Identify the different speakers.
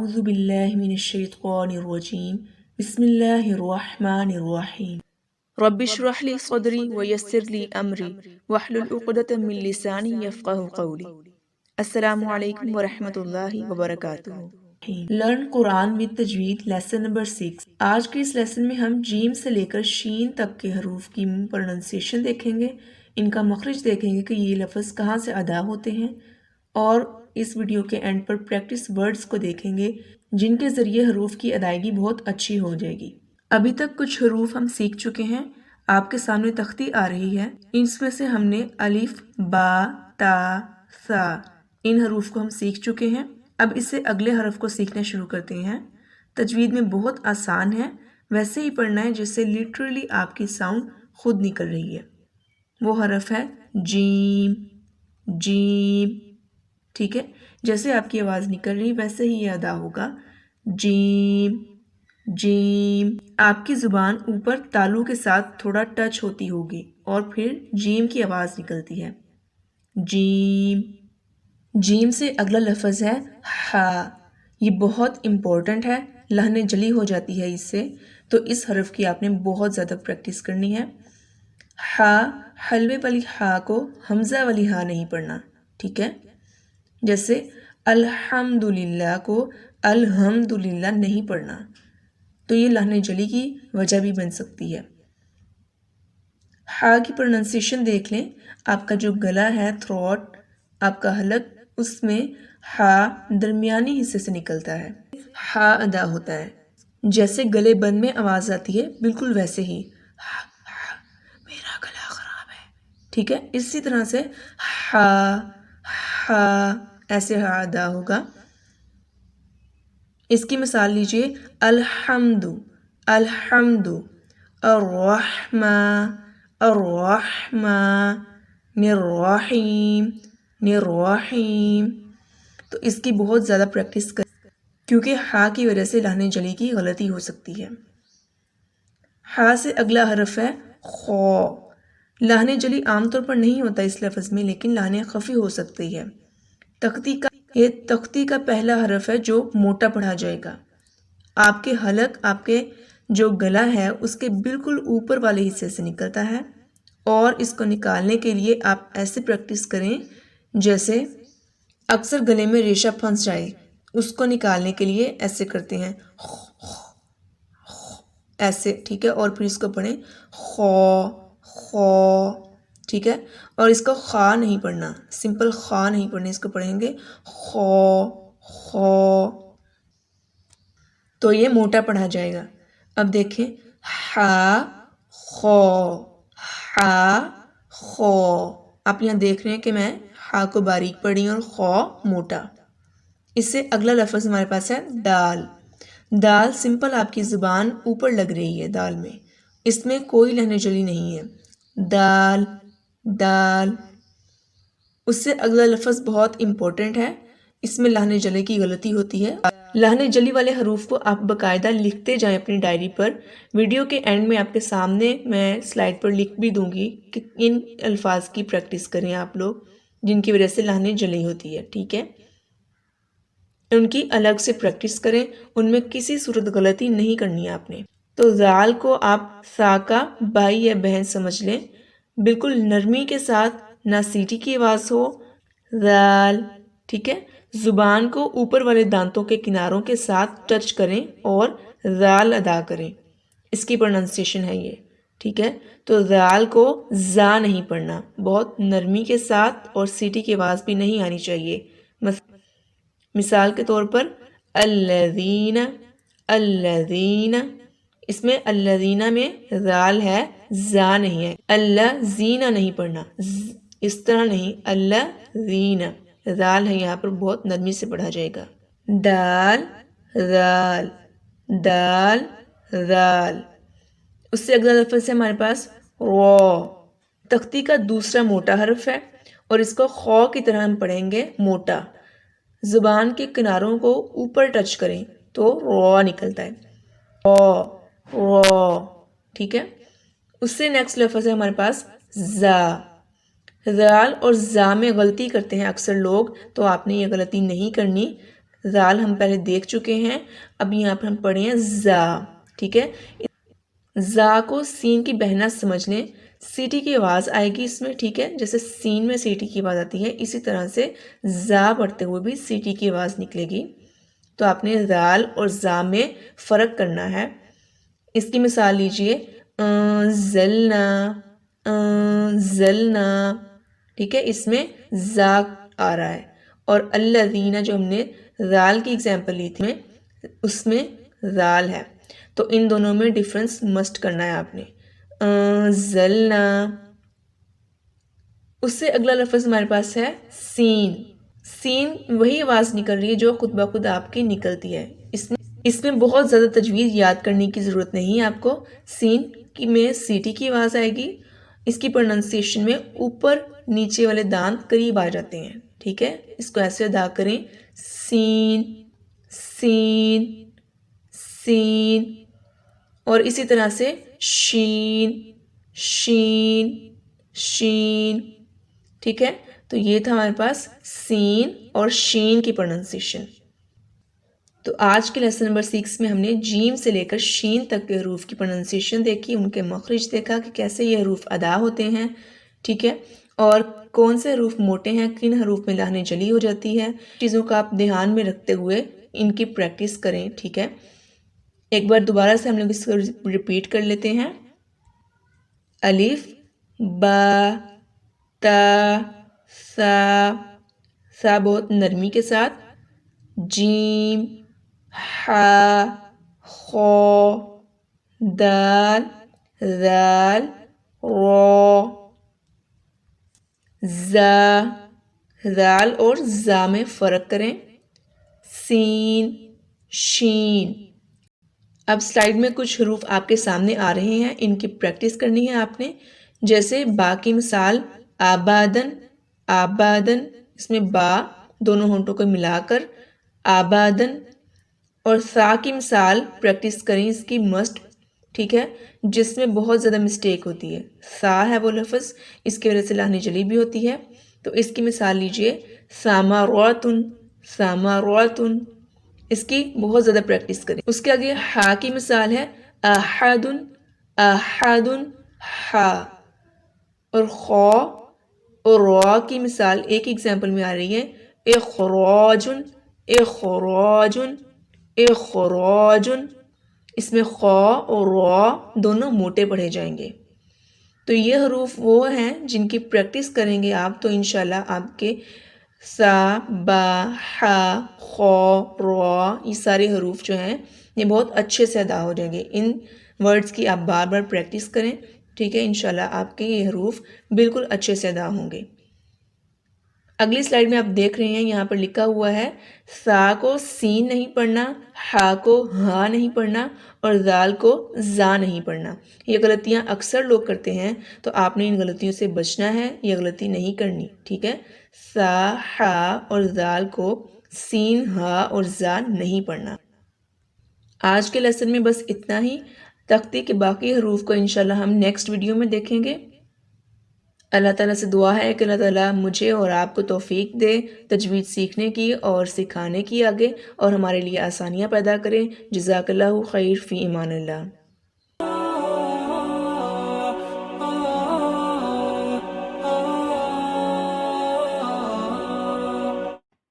Speaker 1: أعوذ بالله من الشيطان الرجيم بسم الله الرحمن الرحيم رب اشرح لي صدري ويسر لي أمري واحلل عقدة من لساني يفقه قولي السلام علیکم ورحمۃ اللہ وبرکاتہ۔ Learn Quran with tajweed lesson number 6۔ آج کے اس لیسن میں ہم جیم سے لے کر شین تک کے حروف کی پروننسیشن دیکھیں گے، ان کا مخرج دیکھیں گے کہ یہ لفظ کہاں سے ادا ہوتے ہیں، اور اس ویڈیو کے اینڈ پر پریکٹس ورڈز کو دیکھیں گے جن کے ذریعے حروف کی ادائیگی بہت اچھی ہو جائے گی۔ ابھی تک کچھ حروف ہم سیکھ چکے ہیں، آپ کے سامنے تختی آ رہی ہے، اس میں سے ہم نے الف، با، تا، ثا ان حروف کو ہم سیکھ چکے ہیں۔ اب اس سے اگلے حرف کو سیکھنا شروع کرتے ہیں۔ تجوید میں بہت آسان ہے، ویسے ہی پڑھنا ہے جس سے لیٹرلی آپ کی ساؤنڈ خود نکل رہی ہے۔ وہ حرف ہے جیم، جیم، ٹھیک ہے؟ جیسے آپ کی آواز نکل رہی ویسے ہی یہ ادا ہوگا، جیم، جیم۔ آپ کی زبان اوپر تالو کے ساتھ تھوڑا ٹچ ہوتی ہوگی اور پھر جیم کی آواز نکلتی ہے، جیم۔ جیم سے اگلا لفظ ہے ہا، یہ بہت امپورٹنٹ ہے، لہن جلی ہو جاتی ہے اس سے، تو اس حرف کی آپ نے بہت زیادہ پریکٹس کرنی ہے۔ ہا، حلوے والی ہا کو حمزہ والی ہا نہیں پڑھنا، ٹھیک ہے؟ جیسے الحمدللہ کو الحمدللہ نہیں پڑھنا، تو یہ لہن جلی کی وجہ بھی بن سکتی ہے۔ ہا کی پروننسیشن دیکھ لیں، آپ کا جو گلا ہے، تھروٹ، آپ کا حلق، اس میں ہا درمیانی حصے سے نکلتا ہے، ہا ادا ہوتا ہے۔ جیسے گلے بند میں آواز آتی ہے بالکل ویسے ہی، میرا گلا خراب ہے، ٹھیک ہے؟ اسی طرح سے ہا، ہا، ایسے ہا ادا ہوگا۔ اس کی مثال لیجئے، الحمد، الحمد، الرحمن، الرحمن، الرحیم، الرحیم۔ تو اس کی بہت زیادہ پریکٹس کر، کیونکہ ہا کی وجہ سے لہن جلی کی غلطی ہو سکتی ہے۔ ہا سے اگلا حرف ہے خو۔ لہن جلی عام طور پر نہیں ہوتا اس لفظ میں، لیکن لہن خفی ہو سکتی ہے۔ یہ تختی کا پہلا حرف ہے جو موٹا پڑھا جائے گا۔ آپ کے حلق، آپ کے جو گلا ہے اس کے بالکل اوپر والے حصے سے نکلتا ہے، اور اس کو نکالنے کے لیے آپ ایسے پریکٹس کریں جیسے اکثر گلے میں ریشہ پھنس جائے، اس کو نکالنے کے لیے ایسے کرتے ہیں، ایسے، ٹھیک ہے؟ اور پھر اس کو پڑھیں خو، خو، ٹھیک ہے؟ اور اس کو خا نہیں پڑھنا، سمپل خا نہیں پڑھنا، اس کو پڑھیں گے خو، خو، تو یہ موٹا پڑھا جائے گا۔ اب دیکھیں، ہا، خو، ہا، خو۔ آپ یہاں دیکھ رہے ہیں کہ میں ہا کو باریک پڑھی اور خو موٹا۔ اس سے اگلا لفظ ہمارے پاس ہے دال۔ دال سمپل آپ کی زبان اوپر لگ رہی ہے دال میں، اس میں کوئی لہن جلی نہیں ہے، دال، دال۔ اس سے اگلا لفظ بہت امپورٹنٹ ہے، اس میں لہن جلی کی غلطی ہوتی ہے۔ لہن جلی والے حروف کو آپ باقاعدہ لکھتے جائیں اپنی ڈائری پر۔ ویڈیو کے اینڈ میں آپ کے سامنے میں سلائیڈ پر لکھ بھی دوں گی کہ ان الفاظ کی پریکٹس کریں آپ لوگ جن کی وجہ سے لہن جلی ہوتی ہے، ٹھیک ہے؟ ان کی الگ سے پریکٹس کریں، ان میں کسی صورت غلطی نہیں کرنی ہے آپ نے۔ تو زال کو آپ سا کا بھائی یا بہن سمجھ لیں، بالکل نرمی کے ساتھ، نہ سیٹی کی آواز ہو، زال، ٹھیک ہے؟ زبان کو اوپر والے دانتوں کے کناروں کے ساتھ ٹچ کریں اور زال ادا کریں، اس کی پروننسیشن ہے یہ، ٹھیک ہے؟ تو زال کو زا نہیں پڑھنا، بہت نرمی کے ساتھ، اور سیٹی کی آواز بھی نہیں آنی چاہیے۔ مثال کے طور پر الذین، الذین، اس میں الذین میں زال ہے، زا نہیں ہے، الذین نہیں پڑھنا، اس طرح نہیں، الذین، زال ہے یہاں پر، بہت نرمی سے پڑھا جائے گا۔ دال، زال، دال، زال۔ اس سے اگلا لفظ ہے ہمارے پاس رو۔ تختی کا دوسرا موٹا حرف ہے اور اس کو خو کی طرح ہم پڑھیں گے موٹا۔ زبان کے کناروں کو اوپر ٹچ کریں تو رو نکلتا ہے، رو، رو، ٹھیک ہے؟ اس سے نیکسٹ لفظ ہے ہمارے پاس زا۔ زال اور زا میں غلطی کرتے ہیں اکثر لوگ، تو آپ نے یہ غلطی نہیں کرنی۔ ذال ہم پہلے دیکھ چکے ہیں، اب یہاں پر ہم پڑھے ہیں زا، ٹھیک ہے. زا کو سین کی بہنا سمجھ لیں، سیٹی کی آواز آئے گی اس میں، ٹھیک ہے، جیسے سین میں سیٹی کی آواز آتی ہے اسی طرح سے زا پڑھتے ہوئے بھی سیٹی کی آواز نکلے گی. تو آپ نے ذال اور زا میں فرق کرنا ہے. اس کی مثال لیجئے زلنا، زلنا، ٹھیک ہے، اس میں زا آ رہا ہے. اور الذین جو ہم نے ذال کی اگزامپل لی تھی اس میں ذال ہے. تو ان دونوں میں ڈیفرنس مسٹ کرنا ہے آپ نے. زلنا. اس سے اگلا لفظ ہمارے پاس ہے سین. سین وہی آواز نکل رہی ہے جو خود بخود آپ کی نکلتی ہے. اس میں بہت زیادہ تجویز یاد کرنے کی ضرورت نہیں ہے آپ کو. سین میں سیٹی کی آواز آئے گی، اس کی پروننسیشن میں اوپر نیچے والے دانت قریب آ جاتے ہیں، ٹھیک ہے. اس کو ایسے ادا کریں، سین، سین، سین. اور اسی طرح سے شین، شین، شین، ٹھیک ہے. تو یہ تھا ہمارے پاس سین اور شین کی پروننسیشن. تو آج کے لیسن نمبر 6 میں ہم نے جیم سے لے کر شین تک کے حروف کی پروننسیشن دیکھی، ان کے مخرج دیکھا کہ کیسے یہ حروف ادا ہوتے ہیں، ٹھیک ہے، اور کون سے حروف موٹے ہیں، کن حروف میں لہن جلی ہو جاتی ہے. چیزوں کا آپ دھیان میں رکھتے ہوئے ان کی پریکٹس کریں، ٹھیک ہے. ایک بار دوبارہ سے ہم لوگ اس کو ریپیٹ کر لیتے ہیں. الف، با، تا، سا، سا بہت نرمی کے ساتھ، جیم، حا، خو، دال، ذال، رو، زا. ذال اور زا میں فرق کریں، سین، شین. اب سلائیڈ میں کچھ حروف آپ کے سامنے آ رہے ہیں، ان کی پریکٹس کرنی ہے آپ نے. جیسے با کی مثال آبادن، آبادن، اس میں با دونوں ہونٹوں کو ملا کر آبادن. اور سا کی مثال پریکٹس کریں اس کی مسٹ، ٹھیک ہے، جس میں بہت زیادہ مسٹیک ہوتی ہے. سا ہے وہ لفظ، اس کی وجہ سے لہن جلی بھی ہوتی ہے. تو اس کی مثال لیجئے سامارواتن، سامارواتن. اس کی بہت زیادہ پریکٹس کریں. اس کے آگے ہا کی مثال ہے احدن، احدن، ہا. اور خو اور رو کی مثال ایک ایگزامپل میں آ رہی ہے اخراجن، اخراجن، اخراجن. اس میں خو اور رو دونوں موٹے پڑھے جائیں گے. تو یہ حروف وہ ہیں جن کی پریکٹس کریں گے آپ تو انشاءاللہ آپ کے سا، با، ہا، خو، رو، یہ سارے حروف جو ہیں یہ بہت اچھے سے ادا ہو جائیں گے. ان ورڈز کی آپ بار بار پریکٹس کریں، ٹھیک ہے. انشاءاللہ آپ کے یہ حروف بالکل اچھے سے ادا ہوں گے. اگلی سلائیڈ میں آپ دیکھ رہے ہیں یہاں پر لکھا ہوا ہے سا کو سین نہیں پڑھنا، ہا کو ہا نہیں پڑھنا، اور ذال کو زا نہیں پڑھنا. یہ غلطیاں اکثر لوگ کرتے ہیں تو آپ نے ان غلطیوں سے بچنا ہے، یہ غلطی نہیں کرنی، ٹھیک ہے. سا، ہا اور ذال کو سین، ہا اور زا نہیں پڑھنا. آج کے لیسن میں بس اتنا ہی. تختی کے باقی حروف کو انشاءاللہ ہم نیکسٹ ویڈیو میں دیکھیں گے. اللہ تعالیٰ سے دعا ہے کہ اللہ تعالیٰ مجھے اور آپ کو توفیق دے تجوید سیکھنے کی اور سکھانے کی آگے، اور ہمارے لیے آسانیاں پیدا کریں. جزاک اللہ خیر، فی امان اللہ.